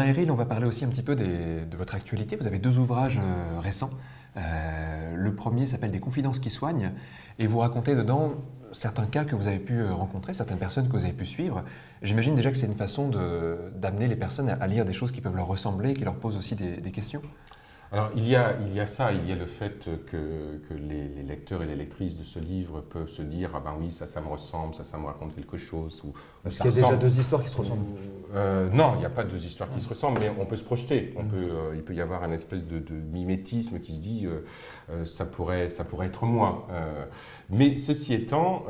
Meryl, on va parler aussi un petit peu de votre actualité. Vous avez 2 ouvrages récents. Le premier s'appelle Des confidences qui soignent et vous racontez dedans certains cas que vous avez pu rencontrer, certaines personnes que vous avez pu suivre. J'imagine déjà que c'est une façon d'amener les personnes à lire des choses qui peuvent leur ressembler et qui leur posent aussi des questions. Alors, il y a ça, il y a le fait que les lecteurs et les lectrices de ce livre peuvent se dire « Ah ben oui, ça me ressemble, ça me raconte quelque chose ». Parce qu'il y a déjà 2 histoires qui se ressemblent. Non, il n'y a pas 2 histoires qui se ressemblent, mais on peut se projeter. Il peut y avoir un espèce de mimétisme qui se dit ça pourrait être moi. Mais ceci étant,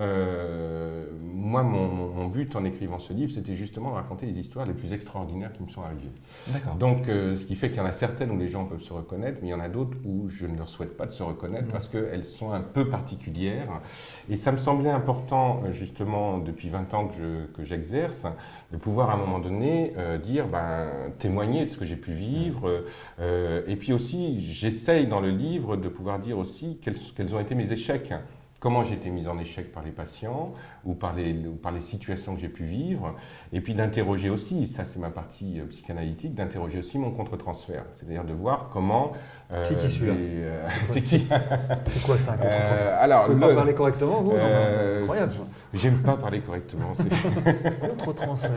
moi, mon but en écrivant ce livre, c'était justement de raconter les histoires les plus extraordinaires qui me sont arrivées. D'accord. Donc, ce qui fait qu'il y en a certaines où les gens peuvent se reconnaître, mais il y en a d'autres où je ne leur souhaite pas de se reconnaître parce qu'elles sont un peu particulières. Et ça me semblait important, justement, depuis 20 ans que j'exerce, de pouvoir à un moment donné dire, témoigner de ce que j'ai pu vivre. Et puis aussi, j'essaye dans le livre de pouvoir dire aussi quels ont été mes échecs. Comment j'ai été mis en échec par les patients ou par les situations que j'ai pu vivre, et puis d'interroger aussi, ça c'est ma partie psychanalytique, d'interroger aussi mon contre-transfert, c'est-à-dire de voir comment... C'est qui celui-là C'est qui C'est quoi ça, un contre-transfert alors, Vous pouvez pas parler correctement, vous C'est incroyable. J'aime pas parler correctement. Contre-transfert.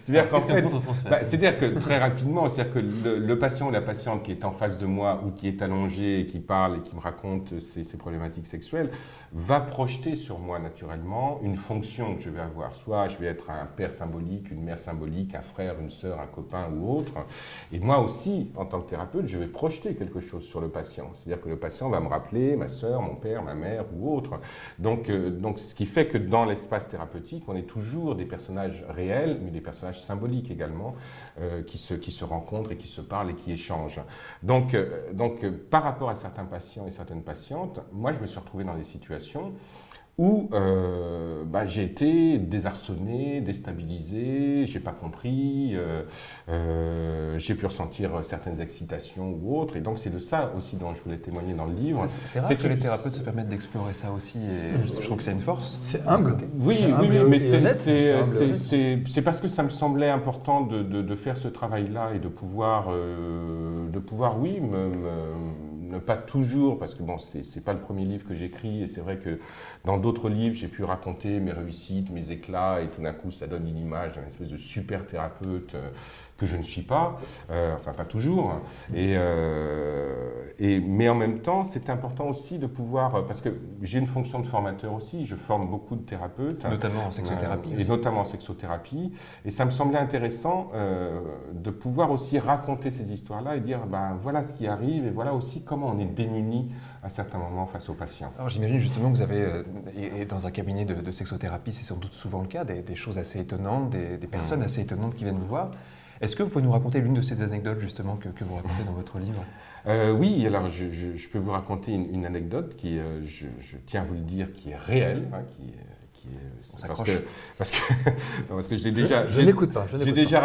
C'est-à-dire qu'en Qu'est-ce qu'un fait, contre-transfert c'est-à-dire que très rapidement, c'est-à-dire que le patient ou la patiente qui est en face de moi ou qui est allongé et qui parle et qui me raconte ses problématiques sexuelles va projeter sur moi naturellement une fonction que je vais avoir. Soit je vais être un père symbolique, une mère symbolique, un frère, une sœur, un copain ou autre. Et moi aussi, en tant que thérapeute, je vais projeter quelque chose sur le patient. C'est-à-dire que le patient va me rappeler ma sœur, mon père, ma mère ou autre. Donc, ce qui fait que dans l'espace thérapeutique, on est toujours des personnages réels, mais des personnages symboliques également, qui se rencontrent et qui se parlent et qui échangent. Donc, par rapport à certains patients et certaines patientes, moi, je me suis retrouvé dans des situations où j'ai été désarçonné, déstabilisé, j'ai pas compris, j'ai pu ressentir certaines excitations ou autres, et donc c'est de ça aussi dont je voulais témoigner dans le livre. C'est rare que les thérapeutes se permettent d'explorer ça aussi, et je trouve que c'est une force. C'est humble. Oui, mais c'est parce que ça me semblait important de faire ce travail-là et de pouvoir oui, ne pas toujours, parce que bon, c'est pas le premier livre que j'écris, et c'est vrai que dans d'autres livres, j'ai pu raconter mes réussites, mes éclats, et tout d'un coup, ça donne une image d'un espèce de super thérapeute que je ne suis pas, enfin pas toujours. Mais en même temps, c'est important aussi de pouvoir, parce que j'ai une fonction de formateur aussi, je forme beaucoup de thérapeutes. Notamment en sexothérapie. Et notamment en sexothérapie. Et ça me semblait intéressant de pouvoir aussi raconter ces histoires-là et dire, voilà ce qui arrive, et voilà aussi comment on est démuni à certains moments face aux patients. Alors j'imagine justement que vous avez, et dans un cabinet de sexothérapie, c'est sans doute souvent le cas, des choses assez étonnantes, des personnes assez étonnantes qui viennent vous voir. Est-ce que vous pouvez nous raconter l'une de ces anecdotes justement que vous racontez dans votre livre ? Oui, alors je peux vous raconter une anecdote qui, je tiens à vous le dire, qui est réelle, parce que j'ai déjà, je n'écoute pas. J'ai déjà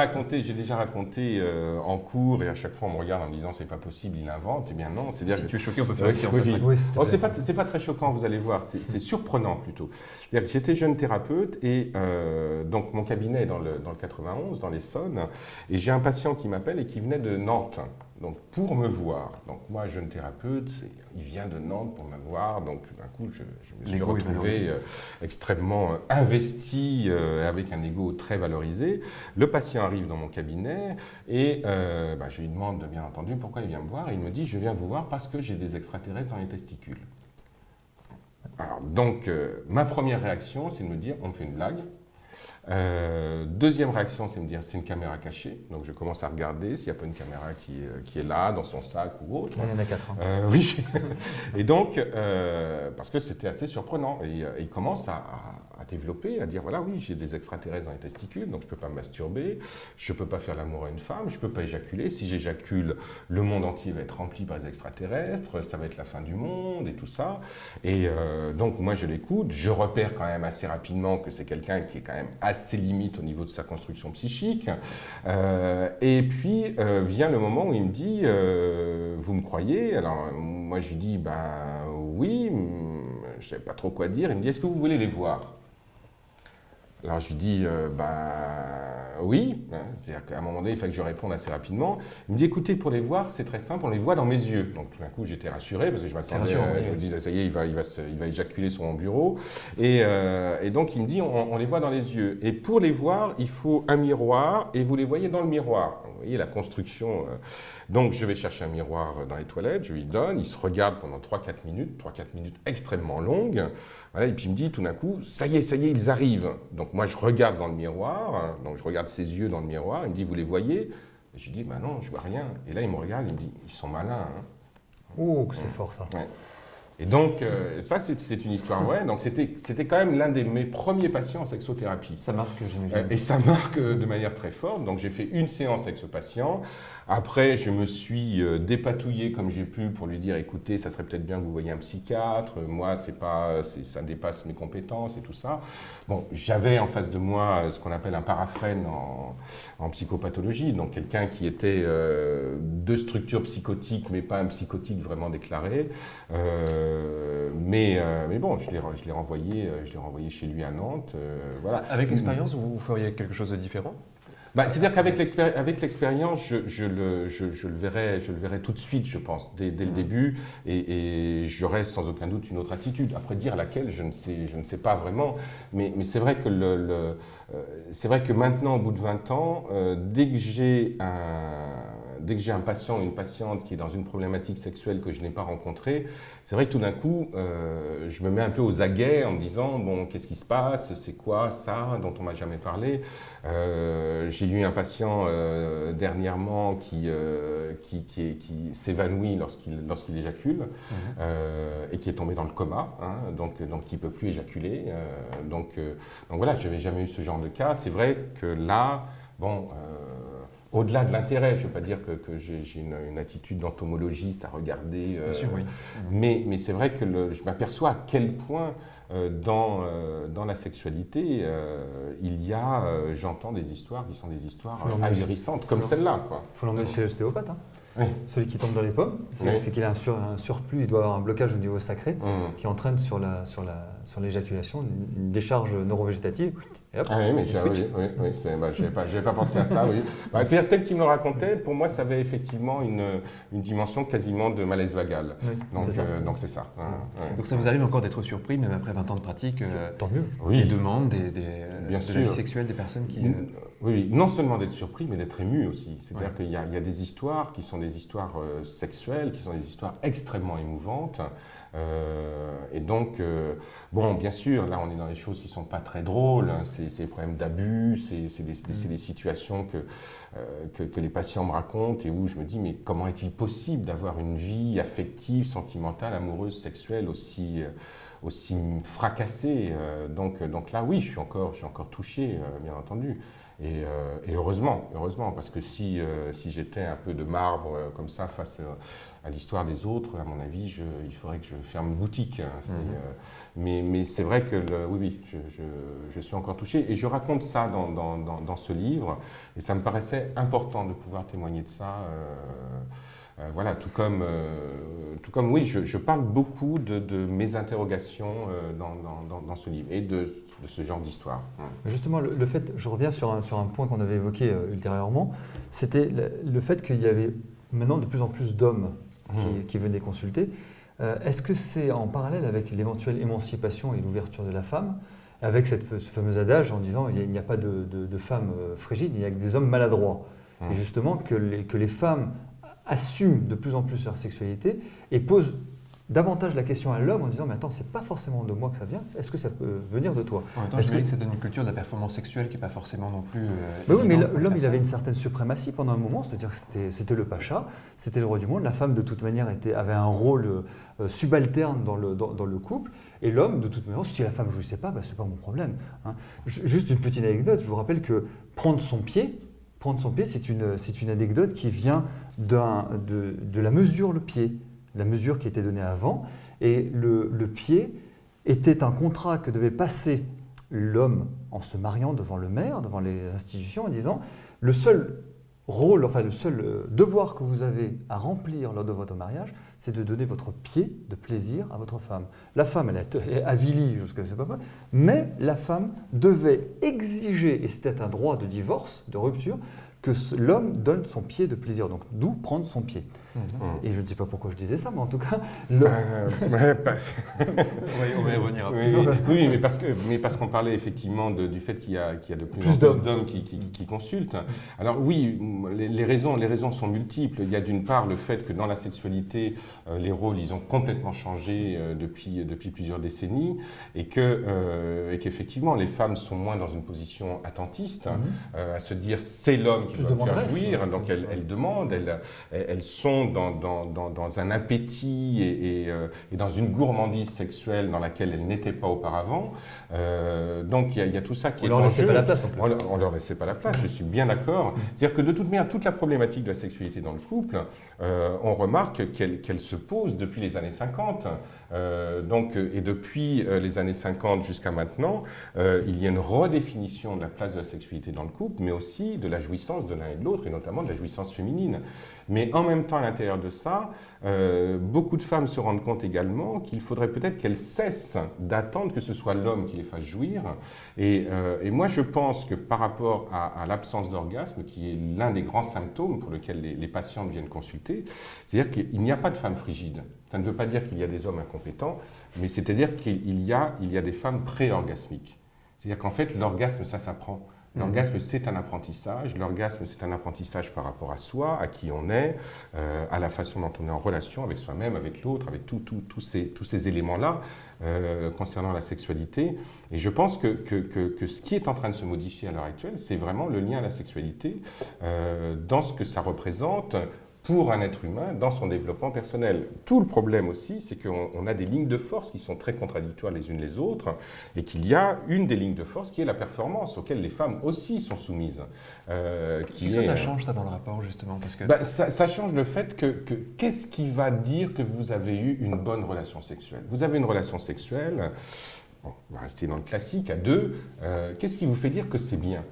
raconté en cours, et à chaque fois on me regarde en me disant c'est pas possible, il invente. Eh bien non, c'est-à-dire Si que tu es choqué, on peut faire une séance oui. après. Oui, C'est pas très choquant, vous allez voir, c'est surprenant plutôt. C'est-à-dire que j'étais jeune thérapeute et donc mon cabinet est dans le 91, dans l'Essonne, et j'ai un patient qui m'appelle et qui venait de Nantes. Donc pour me voir, donc moi jeune thérapeute, il vient de Nantes pour me voir, donc d'un coup je me suis retrouvé extrêmement investi, avec un ego très valorisé. Le patient arrive dans mon cabinet et je lui demande bien entendu pourquoi il vient me voir, et il me dit je viens vous voir parce que j'ai des extraterrestres dans les testicules. Alors donc ma première réaction c'est de me dire on me fait une blague. Deuxième réaction, c'est de me dire c'est une caméra cachée. Donc je commence à regarder s'il n'y a pas une caméra qui est là, dans son sac ou autre. Il y en a 4. Oui. Et donc, parce que c'était assez surprenant. Et il commence à développer, à dire voilà, oui, j'ai des extraterrestres dans les testicules, donc je ne peux pas me masturber, je ne peux pas faire l'amour à une femme, je ne peux pas éjaculer. Si j'éjacule, le monde entier va être rempli par les extraterrestres, ça va être la fin du monde et tout ça. Et donc, moi, je l'écoute, je repère quand même assez rapidement que c'est quelqu'un qui est quand même assez limite au niveau de sa construction psychique. Et puis, vient le moment où il me dit vous me croyez? Alors, moi, je lui dis oui, je ne sais pas trop quoi dire. Il me dit est-ce que vous voulez les voir? Alors je lui dis, oui, hein, c'est-à-dire qu'à un moment donné, il fallait que je réponde assez rapidement. Il me dit, écoutez, pour les voir, c'est très simple, on les voit dans mes yeux. Donc tout d'un coup, j'étais rassuré parce que je m'attendais, je me disais, ça y est, il va éjaculer sur mon bureau. Et donc il me dit, on les voit dans les yeux. Et pour les voir, il faut un miroir et vous les voyez dans le miroir. Vous voyez la construction. Donc je vais chercher un miroir dans les toilettes, je lui donne, il se regarde pendant 3-4 minutes extrêmement longues. Voilà, et puis il me dit tout d'un coup, ça y est, ils arrivent. Donc moi je regarde dans le miroir, donc je regarde ses yeux dans le miroir, il me dit, vous les voyez? Et je lui dis, non, je vois rien. Et là il me regarde, il me dit, ils sont malins. Hein. Oh, que c'est fort ça. Ouais. Et donc, ça, c'est une histoire vraie. Donc, c'était quand même l'un de mes premiers patients en sexothérapie. Ça marque, j'imagine. Et ça marque de manière très forte. Donc, j'ai fait une séance avec ce patient. Après, je me suis dépatouillé comme j'ai pu pour lui dire, écoutez, ça serait peut-être bien que vous voyiez un psychiatre. Moi, ça dépasse mes compétences et tout ça. Bon, j'avais en face de moi ce qu'on appelle un paraphrène en psychopathologie. Donc, quelqu'un qui était de structure psychotique, mais pas un psychotique vraiment déclaré. Mais bon, je l'ai renvoyé chez lui à Nantes. Voilà. Avec l'expérience, vous feriez quelque chose de différent? C'est-à-dire qu'avec l'expérience, je le verrai tout de suite, je pense, dès le début, et j'aurai sans aucun doute une autre attitude. Après, dire laquelle, je ne sais pas vraiment, mais c'est vrai que c'est vrai que maintenant, au bout de 20 ans, dès que j'ai un patient ou une patiente qui est dans une problématique sexuelle que je n'ai pas rencontrée, c'est vrai que tout d'un coup, je me mets un peu aux aguets en me disant, bon, qu'est-ce qui se passe? C'est quoi ça dont on m'a jamais parlé? J'ai eu un patient dernièrement qui s'évanouit lorsqu'il éjacule et qui est tombé dans le coma, hein, donc qui ne peut plus éjaculer. Donc voilà, je n'avais jamais eu ce genre de cas. C'est vrai que là, bon... au-delà de l'intérêt, je ne veux pas dire que j'ai une attitude d'entomologiste à regarder, bien sûr, oui. mais c'est vrai que je m'aperçois à quel point dans la sexualité, j'entends des histoires qui sont des histoires ahurissantes, comme celle-là. Il faut l'emmener chez l'ostéopathe. Hein. Oui. Celui qui tombe dans les pommes, c'est qu'il a un surplus, il doit avoir un blocage au niveau sacré qui entraîne sur l'éjaculation une décharge neurovégétative. Et hop, oui, mais j'avais pas pensé à ça. Oui. C'est-à-dire, tel qu'il me le racontait, pour moi, ça avait effectivement une dimension quasiment de malaise vagal. Oui, donc c'est ça. Donc ça vous arrive encore d'être surpris, même après 20 ans de pratique, tant mieux. Des demandes, de la vie sexuelle des personnes qui... Oui, non seulement d'être surpris, mais d'être ému aussi. C'est-à-dire qu'il y a des histoires qui sont des histoires sexuelles, qui sont des histoires extrêmement émouvantes. Et donc, bon, bien sûr, là, on est dans des choses qui ne sont pas très drôles. Hein, c'est des problèmes d'abus, c'est des situations que les patients me racontent et où je me dis, mais comment est-il possible d'avoir une vie affective, sentimentale, amoureuse, sexuelle aussi fracassée? Donc là, oui, je suis encore touché, bien entendu. Et heureusement, parce que si j'étais un peu de marbre comme ça face à l'histoire des autres, à mon avis, il faudrait que je ferme boutique. Hein. Mais c'est vrai que oui, je suis encore touché. Et je raconte ça dans ce livre. Et ça me paraissait important de pouvoir témoigner de ça. Voilà, tout comme oui, je parle beaucoup de mes interrogations dans ce livre et de ce genre d'histoire. Justement, le fait, je reviens sur un point qu'on avait évoqué ultérieurement, c'était le fait qu'il y avait maintenant de plus en plus d'hommes qui venaient consulter. Est-ce que c'est en parallèle avec l'éventuelle émancipation et l'ouverture de la femme, avec ce fameux adage en disant il n'y a pas de femmes frigides, il n'y a que des hommes maladroits. Et justement que les femmes assument de plus en plus leur sexualité et posent davantage la question à l'homme en disant mais attends, c'est pas forcément de moi que ça vient, est-ce que ça peut venir de toi? En même temps, je me dis que ça donne une culture de la performance sexuelle qui n'est pas forcément non plus... oui, mais l'homme, il avait une certaine suprématie pendant un moment, c'est-à-dire que c'était le pacha, c'était le roi du monde, la femme de toute manière avait un rôle subalterne dans le couple, et l'homme, de toute manière, si la femme ne jouissait pas, c'est pas mon problème. Hein. Juste une petite anecdote, je vous rappelle que prendre son pied, c'est une anecdote qui vient de la mesure, le pied, la mesure qui était donnée avant. Et le pied était un contrat que devait passer l'homme en se mariant devant le maire, devant les institutions, en disant le seul rôle, enfin le seul devoir que vous avez à remplir lors de votre mariage, c'est de donner votre pied de plaisir à votre femme. La femme, elle est avilie jusqu'à ce pas, mais la femme devait exiger, et c'était un droit de divorce, de rupture, que l'homme donne son pied de plaisir, donc d'où prendre son pied. Et je ne sais pas pourquoi je disais ça, mais en tout cas... On va y revenir après. Oui, mais parce qu'on parlait effectivement du fait qu'il y a de plus en plus d'hommes qui consultent. Alors oui, les raisons sont multiples. Il y a d'une part le fait que dans la sexualité, les rôles, ils ont complètement changé depuis plusieurs décennies et qu'effectivement, les femmes sont moins dans une position attentiste, à se dire c'est l'homme qui doit me faire jouir, donc elles demandent, elles sont dans un appétit et dans une gourmandise sexuelle dans laquelle elles n'étaient pas auparavant. Donc il y a tout ça qui est en jeu. On leur laissait pas la place non plus. On leur laissait pas la place, je suis bien d'accord. C'est-à-dire que de toute manière, toute la problématique de la sexualité dans le couple, on remarque qu'elle se pose depuis les années 50. Et depuis les années 50 jusqu'à maintenant, il y a une redéfinition de la place de la sexualité dans le couple, mais aussi de la jouissance de l'un et de l'autre, et notamment de la jouissance féminine. Mais en même temps, à l'intérieur de ça, beaucoup de femmes se rendent compte également qu'il faudrait peut-être qu'elles cessent d'attendre que ce soit l'homme qui les fasse jouir. Et moi, je pense que par rapport à l'absence d'orgasme, qui est l'un des grands symptômes pour lesquels les patientes viennent consulter, c'est-à-dire qu'il n'y a pas de femmes frigides. Ça ne veut pas dire qu'il y a des hommes incompétents, mais c'est-à-dire qu'il y a des femmes pré-orgasmiques. C'est-à-dire qu'en fait, l'orgasme, ça s'apprend. L'orgasme, c'est un apprentissage. L'orgasme, c'est un apprentissage par rapport à soi, à qui on est, à la façon dont on est en relation avec soi-même, avec l'autre, avec tous ces éléments-là concernant la sexualité. Et je pense que ce qui est en train de se modifier à l'heure actuelle, c'est vraiment le lien à la sexualité dans ce que ça représente pour un être humain dans son développement personnel. Tout le problème aussi, c'est qu'on a des lignes de force qui sont très contradictoires les unes les autres et qu'il y a une des lignes de force qui est la performance, auquel les femmes aussi sont soumises. Qu'est-ce que ça change ça dans le rapport justement parce que... Ça change le fait que qu'est-ce qui va dire que vous avez eu une bonne relation sexuelle? Vous avez une relation sexuelle, bon, on va rester dans le classique, à deux, qu'est-ce qui vous fait dire que c'est bien?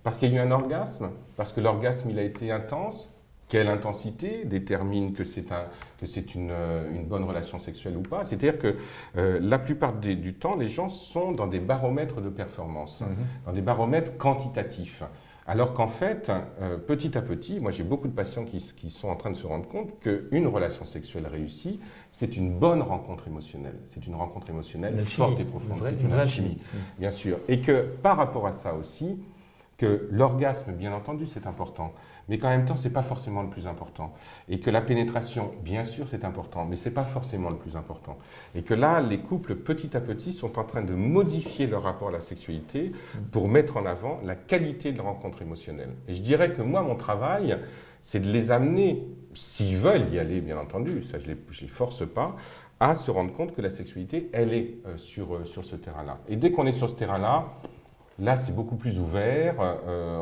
Parce qu'il y a eu un orgasme? Parce que l'orgasme il a été intense? Quelle intensité détermine que c'est une bonne relation sexuelle ou pas? C'est-à-dire que la plupart du temps, les gens sont dans des baromètres de performance, dans des baromètres quantitatifs. Alors qu'en fait, petit à petit, moi j'ai beaucoup de patients qui sont en train de se rendre compte qu'une relation sexuelle réussie, c'est une bonne rencontre émotionnelle. C'est une rencontre émotionnelle forte et profonde. C'est une alchimie, bien sûr. Et que par rapport à ça aussi, que l'orgasme, bien entendu, c'est important, mais qu'en même temps, ce n'est pas forcément le plus important. Et que la pénétration, bien sûr, c'est important, mais ce n'est pas forcément le plus important. Et que là, les couples, petit à petit, sont en train de modifier leur rapport à la sexualité pour mettre en avant la qualité de la rencontre émotionnelle. Et je dirais que moi, mon travail, c'est de les amener, s'ils veulent y aller, bien entendu, ça je les force pas, à se rendre compte que la sexualité, elle est sur ce terrain-là. Et dès qu'on est sur ce terrain-là, là, c'est beaucoup plus ouvert,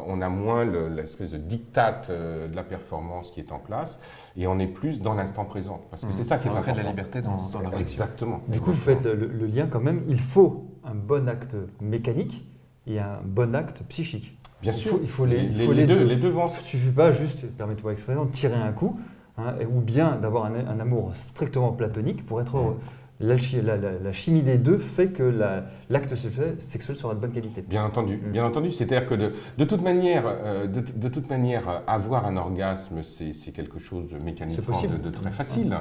on a moins l'espèce de diktat de la performance qui est en place, et on est plus dans l'instant présent. Parce que c'est ça qui est important. de la liberté dans la réaction. Exactement. Du coup, vous faites le lien quand même, il faut un bon acte mécanique et un bon acte psychique. Bien sûr, il faut les deux. Les deux vont. Il ne suffit pas juste, permettez-moi l'expression, de tirer un coup, ou bien d'avoir un amour strictement platonique pour être heureux. La chimie des deux fait que l'acte sexuel sera de bonne qualité. Bien entendu, c'est-à-dire que de toute manière, avoir un orgasme, c'est quelque chose mécaniquement de très facile,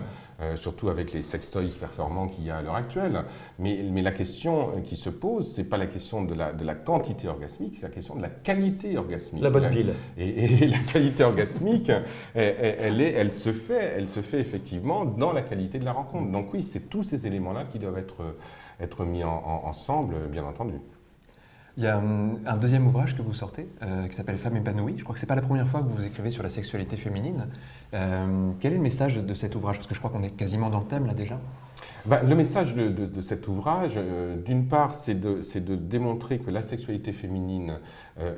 surtout avec les sextoys performants qu'il y a à l'heure actuelle. Mais la question qui se pose, c'est pas la question de la quantité orgasmique, c'est la question de la qualité orgasmique. La bonne pile. Et la qualité orgasmique, elle se fait effectivement dans la qualité de la rencontre. Donc oui, c'est tous ces éléments-là qui doivent être mis ensemble, bien entendu. Il y a un deuxième ouvrage que vous sortez, qui s'appelle Femmes épanouies. Je crois que ce n'est pas la première fois que vous écrivez sur la sexualité féminine. Quel est le message de cet ouvrage? Parce que je crois qu'on est quasiment dans le thème là déjà. Le message de cet ouvrage, d'une part, c'est de démontrer que la sexualité féminine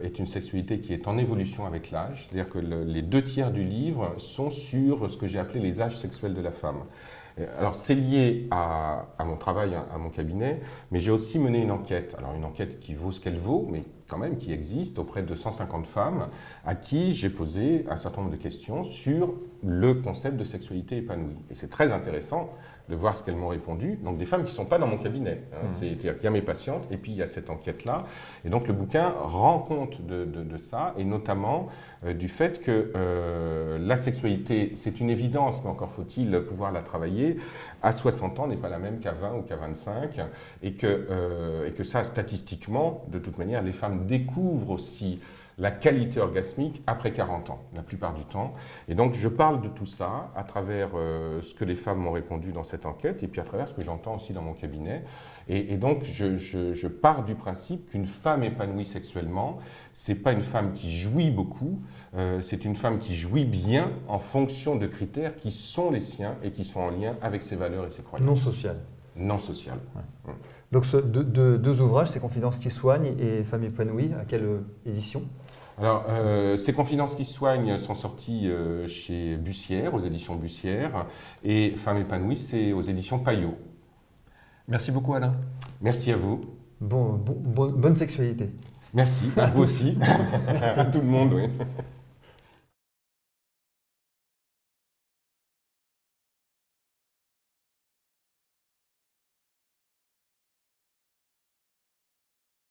est une sexualité qui est en évolution avec l'âge. C'est-à-dire que les 2 tiers du livre sont sur ce que j'ai appelé les âges sexuels de la femme. Alors, c'est lié à mon travail, à mon cabinet, mais j'ai aussi mené une enquête. Alors, une enquête qui vaut ce qu'elle vaut, mais quand même qui existe auprès de 150 femmes à qui j'ai posé un certain nombre de questions sur le concept de sexualité épanouie. Et c'est très intéressant de voir ce qu'elles m'ont répondu. Donc, des femmes qui ne sont pas dans mon cabinet. C'est-à-dire qu'il y a mes patientes et puis il y a cette enquête-là. Et donc, le bouquin rend compte de ça, et notamment du fait que la sexualité, c'est une évidence, mais encore faut-il pouvoir la travailler, à 60 ans n'est pas la même qu'à 20 ou qu'à 25, et que ça, statistiquement, de toute manière, les femmes découvrent aussi la qualité orgasmique après 40 ans, la plupart du temps. Et donc, je parle de tout ça à travers ce que les femmes m'ont répondu dans cette enquête, et puis à travers ce que j'entends aussi dans mon cabinet. Et donc, je pars du principe qu'une femme épanouie sexuellement, c'est pas une femme qui jouit beaucoup, c'est une femme qui jouit bien en fonction de critères qui sont les siens et qui sont en lien avec ses valeurs et ses croyances. Non sociales. Non sociales. Ouais. Donc, deux ouvrages, Ces confidences qui soignent et Femmes épanouies, à quelle édition? Alors, ces confidences qui soignent sont sorties chez Bussière, aux éditions Bussière, et Femmes épanouies, c'est aux éditions Payot. Merci beaucoup Alain. Merci à vous. Bonne sexualité. Merci, à vous aussi, à tout le monde. Oui.